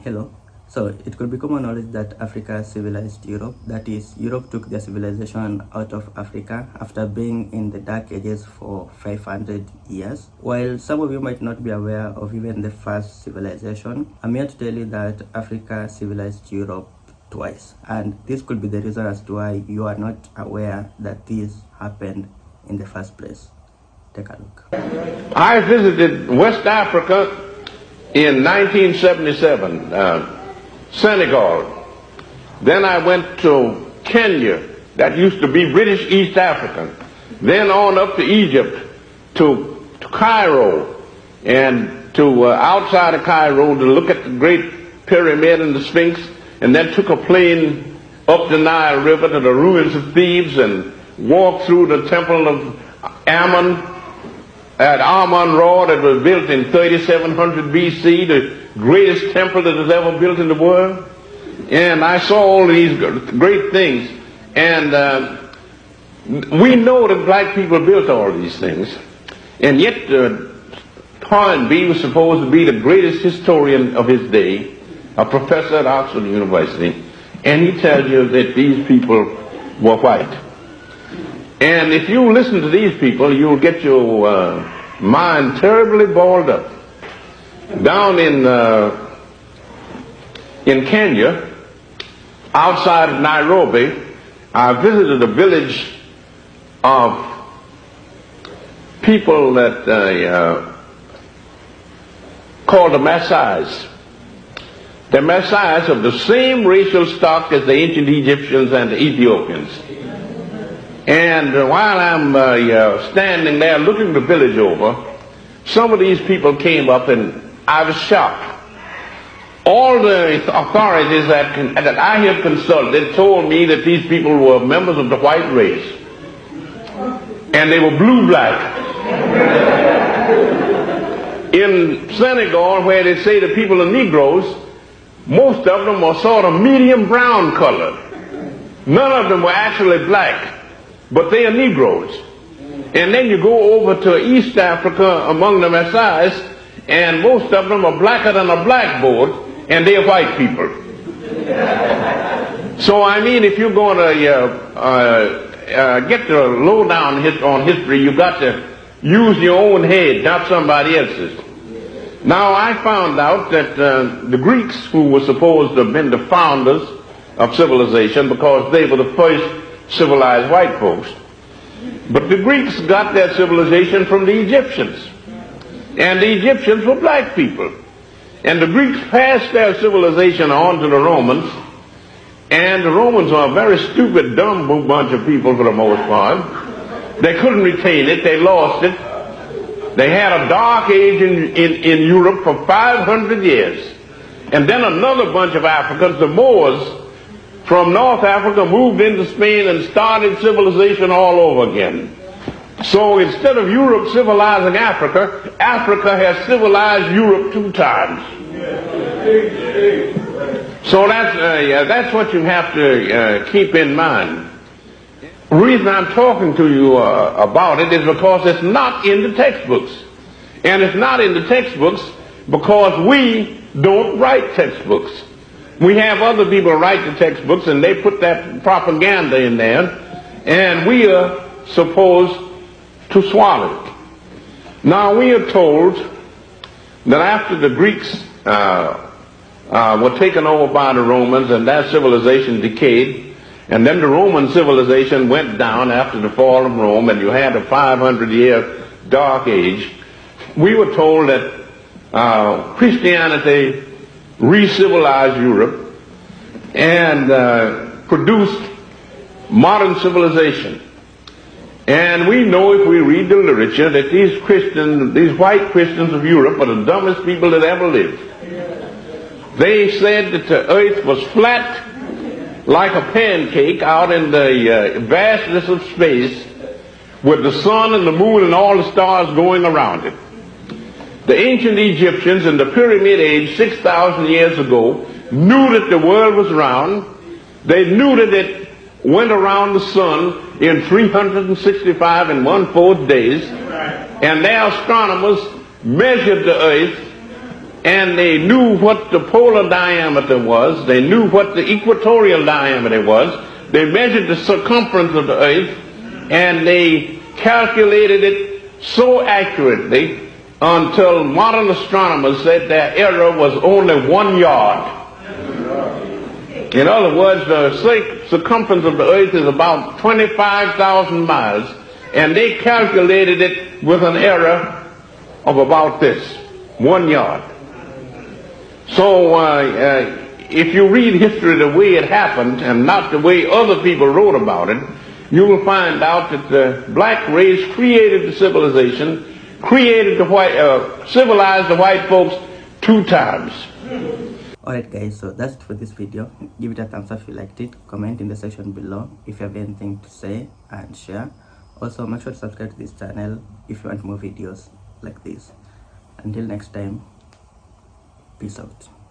Hello. So it could be common knowledge that Africa civilized Europe. That is, Europe took their civilization out of Africa after being in the Dark Ages for 500 years. While some of you might not be aware of even the first civilization, I'm here to tell you that Africa civilized Europe twice. And this could be the reason as to why you are not aware that this happened in the first place. Take a look. I visited West Africa in 1977, Senegal. Then I went to Kenya, that used to be British East Africa. Then on up to Egypt, to Cairo, and to outside of Cairo to look at the Great Pyramid and the Sphinx, and then took a plane up the Nile River to the ruins of Thebes and walked through the Temple of Ammon at Amun-Ra that was built in 3700 BC, the greatest temple that was ever built in the world. And I saw all these great things. And we know that black people built all these things. And yet Hornby was supposed to be the greatest historian of his day, a professor at Oxford University. And he tells you that these people were white. And if you listen to these people, you'll get your mind terribly balled up. Down in Kenya, outside of Nairobi, I visited a village of people that called the Maasais. The Maasais of the same racial stock as the ancient Egyptians and the Ethiopians. And while I'm standing there looking the village over, some of these people came up and I was shocked. All the authorities that I had consulted told me that these people were members of the white race. And they were blue-black. In Senegal, where they say the people are Negroes, most of them were sort of medium brown colored. None of them were actually black. But they are Negroes. And then you go over to East Africa among the Maasais, and most of them are blacker than a blackboard, and they are white people. So, I mean, if you're going to get the lowdown on history, you've got to use your own head, not somebody else's. Now, I found out that the Greeks, who were supposed to have been the founders of civilization because they were the first civilized white folks. But the Greeks got their civilization from the Egyptians. And the Egyptians were black people. And the Greeks passed their civilization on to the Romans. And the Romans were a very stupid, dumb bunch of people for the most part. They couldn't retain it. They lost it. They had a dark age in Europe for 500 years. And then another bunch of Africans, the Moors, from North Africa moved into Spain and started civilization all over again. So instead of Europe civilizing Africa, Africa has civilized Europe 2 times. So that's what you have to keep in mind. The reason I'm talking to you about it is because it's not in the textbooks. And it's not in the textbooks because we don't write textbooks. We have other people write the textbooks and they put that propaganda in there, and we are supposed to swallow it. Now, we are told that after the Greeks were taken over by the Romans and that civilization decayed, and then the Roman civilization went down after the fall of Rome, and you had a 500-year dark age, we were told that Christianity re-civilized Europe and produced modern civilization. And we know, if we read the literature, that these white Christians of Europe are the dumbest people that ever lived. They said that the earth was flat like a pancake out in the vastness of space, with the sun and the moon and all the stars going around it. The ancient Egyptians in the Pyramid Age 6,000 years ago knew that the world was round. They knew that it went around the sun in 365 and 1/4 days. And their astronomers measured the earth and they knew what the polar diameter was. They knew what the equatorial diameter was. They measured the circumference of the earth, and they calculated it so accurately until modern astronomers said their error was only 1 yard. In other words, the circumference of the earth is about 25,000 miles, and they calculated it with an error of about this, 1 yard. So if you read history the way it happened and not the way other people wrote about it, you will find out that the black race created the civilization, civilized the white folks 2 times. Alright guys, so that's it for this video. Give it a thumbs up if you liked it. Comment in the section below if you have anything to say, and share. Also make sure to subscribe to this channel if you want more videos like this. Until next time, peace out.